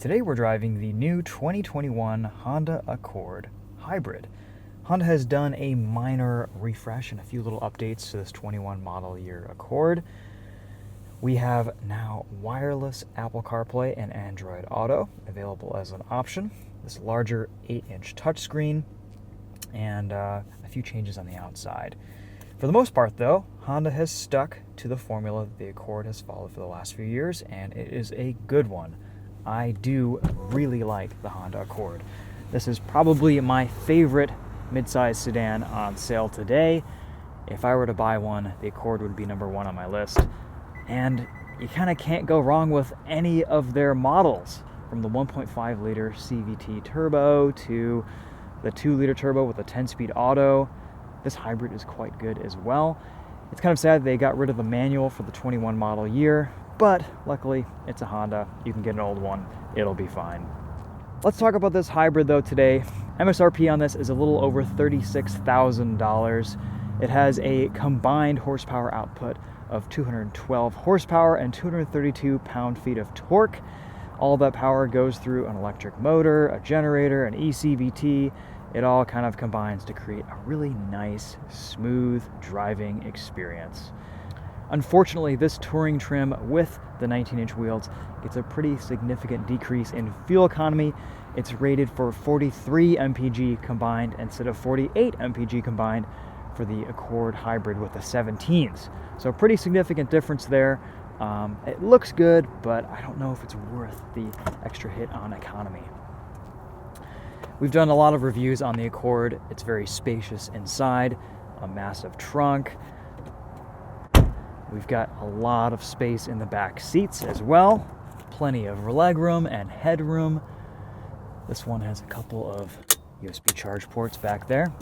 Today we're driving the new 2021 Honda Accord Hybrid. Honda has done a minor refresh and a few little updates to this 21 model year Accord. We have now wireless Apple CarPlay and Android Auto available as an option. This larger 8-inch touchscreen and a few changes on the outside. For the most part, though, Honda has stuck to the formula that the Accord has followed for the last few years, and it is a good one. I do really like the Honda Accord. This is probably my favorite midsize sedan on sale today. If I were to buy one, the Accord would be number one on my list. And you kind of can't go wrong with any of their models, from the 1.5 liter CVT turbo to the 2 liter turbo with a 10-speed auto. This hybrid is quite good as well. It's kind of sad they got rid of the manual for the 21 model year, but luckily it's a Honda. You can get an old one, it'll be fine. Let's talk about this hybrid though today. MSRP on this is a little over $36,000. It has a combined horsepower output of 212 horsepower and 232 pound-feet of torque. All that power goes through an electric motor, a generator, an ECVT. It all kind of combines to create a really nice, smooth driving experience. Unfortunately, this touring trim with the 19-inch wheels gets a pretty significant decrease in fuel economy. It's rated for 43 mpg combined instead of 48 mpg combined for the Accord Hybrid with the 17s. So a pretty significant difference there. It looks good, but I don't know if it's worth the extra hit on economy. We've done a lot of reviews on the Accord. It's very spacious inside, a massive trunk. We've got a lot of space in the back seats as well. Plenty of legroom and headroom. This one has a couple of USB charge ports back there,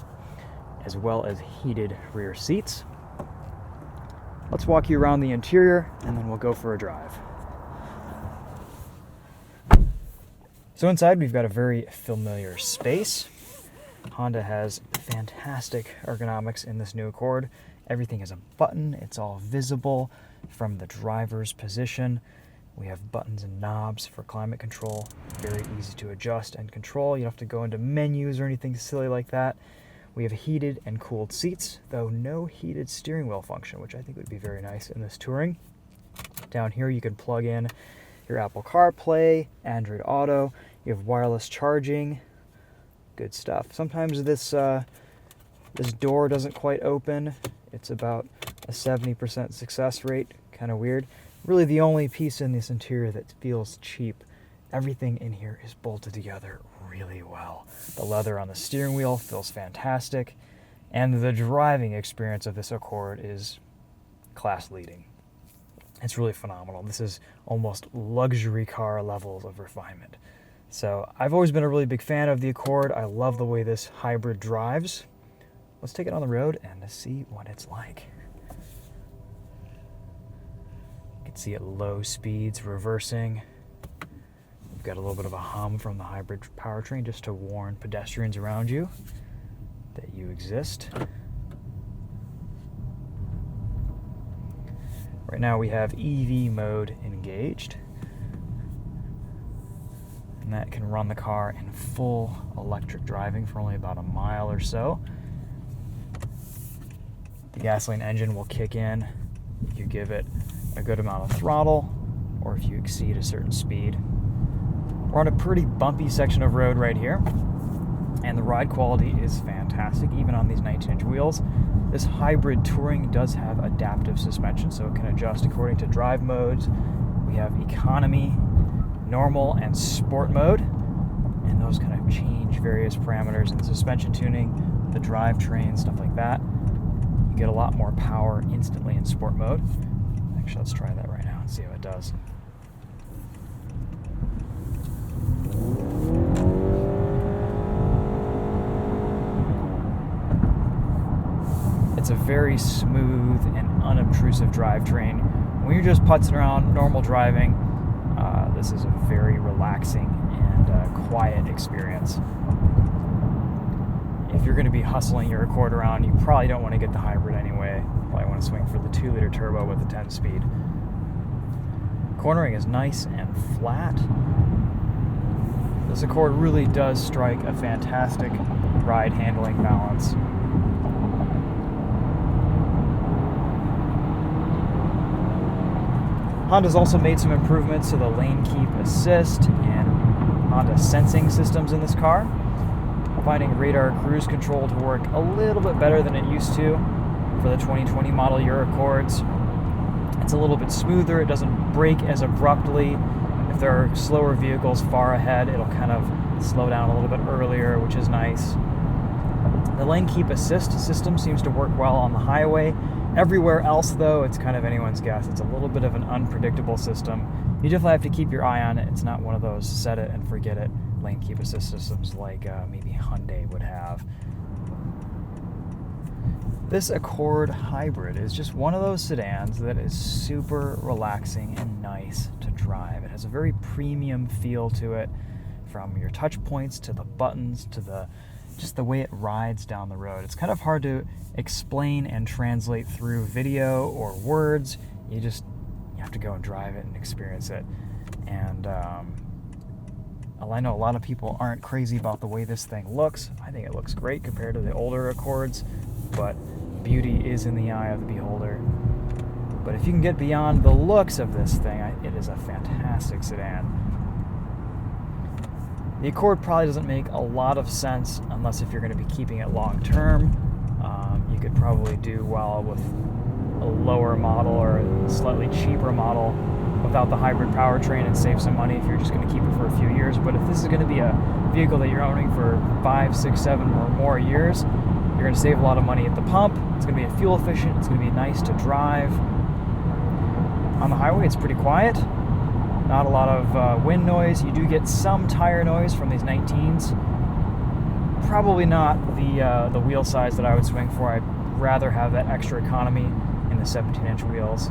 as well as heated rear seats. Let's walk you around the interior and then we'll go for a drive. So inside we've got a very familiar space. Honda has fantastic ergonomics in this new Accord. Everything is a button, it's all visible from the driver's position. We have buttons and knobs for climate control, very easy to adjust and control. You don't have to go into menus or anything silly like that. We have heated and cooled seats, though no heated steering wheel function, which I think would be very nice in this touring. Down here you can plug in your Apple CarPlay, Android Auto. You have wireless charging. Good stuff. Sometimes this door doesn't quite open. It's about a 70% success rate. Kind of weird. Really the only piece in this interior that feels cheap. Everything in here is bolted together really well. The leather on the steering wheel feels fantastic, and the driving experience of this Accord is class leading. It's really phenomenal. This is almost luxury car levels of refinement. So I've always been a really big fan of the Accord. I love the way this hybrid drives. Let's take it on the road and see what it's like. You can see at low speeds reversing. We've got a little bit of a hum from the hybrid powertrain just to warn pedestrians around you that you exist. Right now we have EV mode engaged, and that can run the car in full electric driving for only about a mile or so. The gasoline engine will kick in if you give it a good amount of throttle or if you exceed a certain speed. We're on a pretty bumpy section of road right here, and the ride quality is fantastic, even on these 19-inch wheels. This hybrid touring does have adaptive suspension, so it can adjust according to drive modes. We have economy, normal, and sport mode, and those kind of change various parameters in the suspension tuning, the drivetrain, stuff like that. You get a lot more power instantly in sport mode. Actually, let's try that right now and see how it does. It's a very smooth and unobtrusive drivetrain. When you're just putzing around normal driving, this is a very relaxing and quiet experience. If you're going to be hustling your Accord around, you probably don't want to get the hybrid anyway. You probably want to swing for the 2 liter turbo with the 10-speed. Cornering is nice and flat. This Accord really does strike a fantastic ride handling balance. Honda's also made some improvements to the lane keep assist and Honda sensing systems in this car. I'm finding radar cruise control to work a little bit better than it used to for the 2020 model year Accords. It's a little bit smoother, it doesn't brake as abruptly. If there are slower vehicles far ahead, it'll kind of slow down a little bit earlier, which is nice. The lane keep assist system seems to work well on the highway. Everywhere else, though, it's kind of anyone's guess. It's a little bit of an unpredictable system. You definitely have to keep your eye on it. It's not one of those set it and forget it lane keep assist systems like maybe Hyundai would have. This Accord Hybrid is just one of those sedans that is super relaxing and nice to drive. It has a very premium feel to it, from your touch points to the buttons to just the way it rides down the road. It's kind of hard to explain and translate through video or words. You have to go and drive it and experience it. And I know a lot of people aren't crazy about the way this thing looks. I think it looks great compared to the older Accords, but beauty is in the eye of the beholder. But if you can get beyond the looks of this thing, it is a fantastic sedan. The Accord probably doesn't make a lot of sense unless if you're going to be keeping it long term. You could probably do well with a lower model or a slightly cheaper model without the hybrid powertrain and save some money if you're just going to keep it for a few years. But if this is going to be a vehicle that you're owning for 5, 6, 7 or more years, you're going to save a lot of money at the pump. It's going to be fuel efficient. It's going to be nice to drive. On the highway, it's pretty quiet. Not a lot of wind noise. You do get some tire noise from these 19s. Probably not the wheel size that I would swing for. I'd rather have that extra economy in the 17-inch wheels.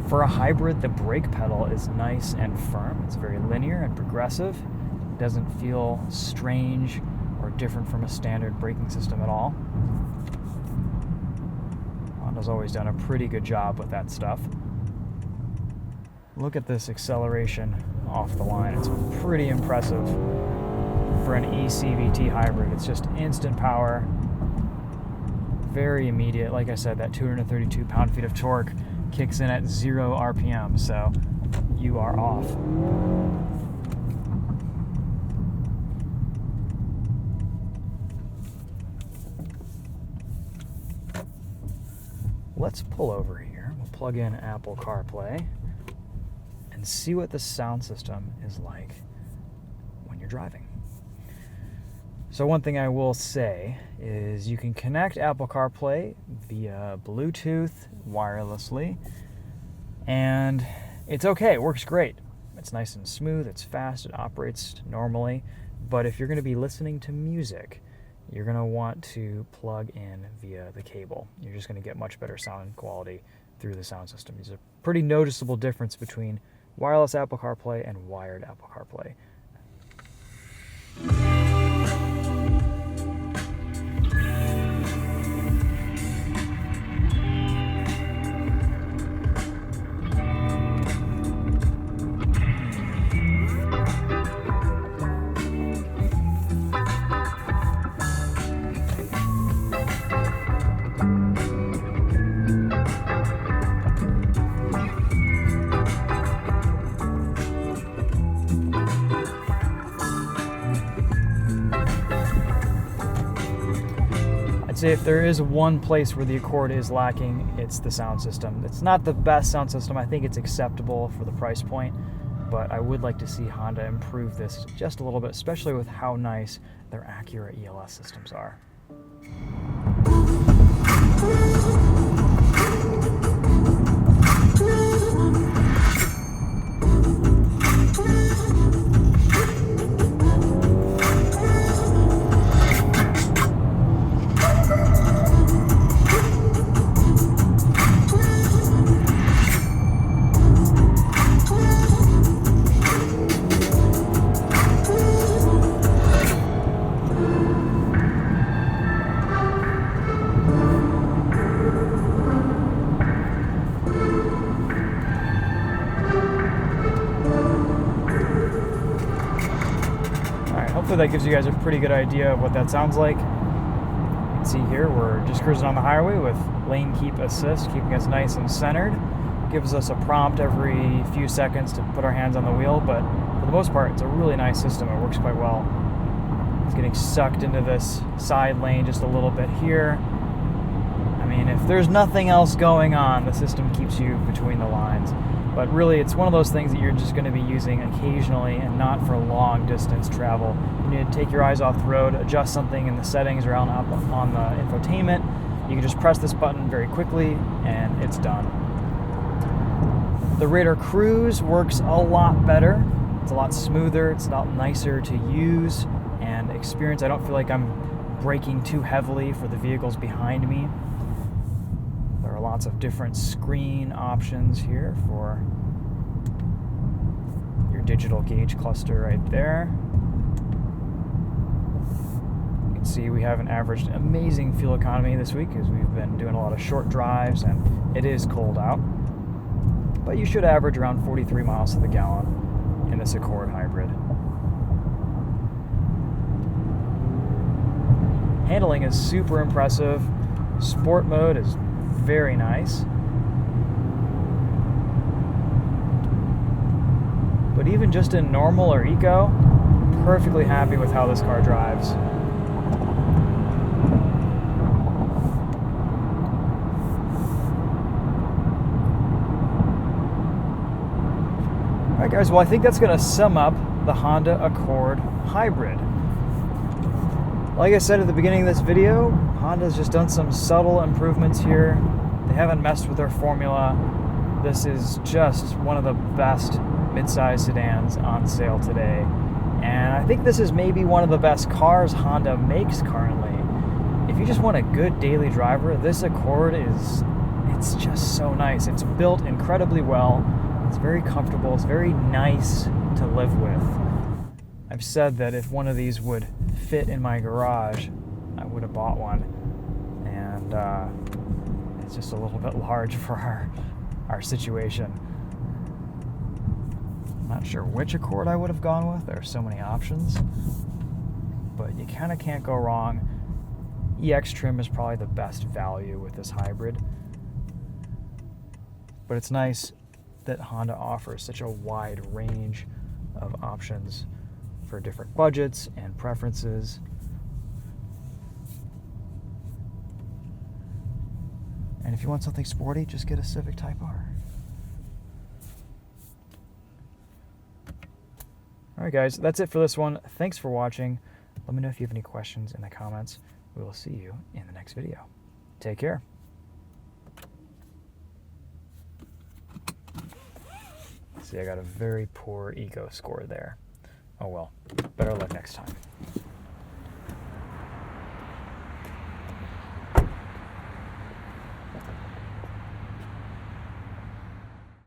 For a hybrid, the brake pedal is nice and firm. It's very linear and progressive. It doesn't feel strange or different from a standard braking system at all. Honda's always done a pretty good job with that stuff. Look at this acceleration off the line. It's pretty impressive for an eCVT hybrid. It's just instant power, very immediate. Like I said, that 232 pound-feet of torque kicks in at 0 RPM, so you are off. Let's pull over here. We'll plug in Apple CarPlay and see what the sound system is like when you're driving. So one thing I will say is you can connect Apple CarPlay via Bluetooth wirelessly, and it's okay, it works great. It's nice and smooth, it's fast, it operates normally, but if you're going to be listening to music, you're going to want to plug in via the cable. You're just going to get much better sound quality through the sound system. There's a pretty noticeable difference between wireless Apple CarPlay and wired Apple CarPlay. Say if there is one place where the Accord is lacking, it's the sound system. It's not the best sound system. I think it's acceptable for the price point, but I would like to see Honda improve this just a little bit, especially with how nice their Acura ELS systems are. hopefully that gives you guys a pretty good idea of what that sounds like. You can see here we're just cruising on the highway with lane keep assist, keeping us nice and centered. Gives us a prompt every few seconds to put our hands on the wheel, but for the most part, it's a really nice system. It works quite well. It's getting sucked into this side lane just a little bit here. I mean, if there's nothing else going on, the system keeps you between the lines. But really, it's one of those things that you're just going to be using occasionally and not for long distance travel. You need to take your eyes off the road, adjust something in the settings or on the infotainment. You can just press this button very quickly, and it's done. The Radar Cruise works a lot better. It's a lot smoother. It's a lot nicer to use and experience. I don't feel like I'm braking too heavily for the vehicles behind me. There are lots of different screen options here for your digital gauge cluster right there. You can see we haven't averaged amazing fuel economy this week as we've been doing a lot of short drives and it is cold out. But you should average around 43 miles to the gallon in this Accord hybrid. Handling is super impressive. Sport mode is very nice. But even just in normal or eco, I'm perfectly happy with how this car drives. Alright guys, well I think that's going to sum up the Honda Accord Hybrid. Like I said at the beginning of this video, Honda's just done some subtle improvements here. They haven't messed with their formula. This is just one of the best mid-size sedans on sale today. And I think this is maybe one of the best cars Honda makes currently. If you just want a good daily driver, this Accord it's just so nice. It's built incredibly well. It's very comfortable. It's very nice to live with. I've said that if one of these would fit in my garage, I would have bought one. And it's just a little bit large for our situation. I'm not sure which Accord I would have gone with. There are so many options. But you kind of can't go wrong. EX trim is probably the best value with this hybrid. But it's nice that Honda offers such a wide range of options for different budgets and preferences. And if you want something sporty, just get a Civic Type R. Alright guys, that's it for this one. Thanks for watching. Let me know if you have any questions in the comments. We will see you in the next video. Take care. See, I got a very poor eco score there. Oh well, better luck next time.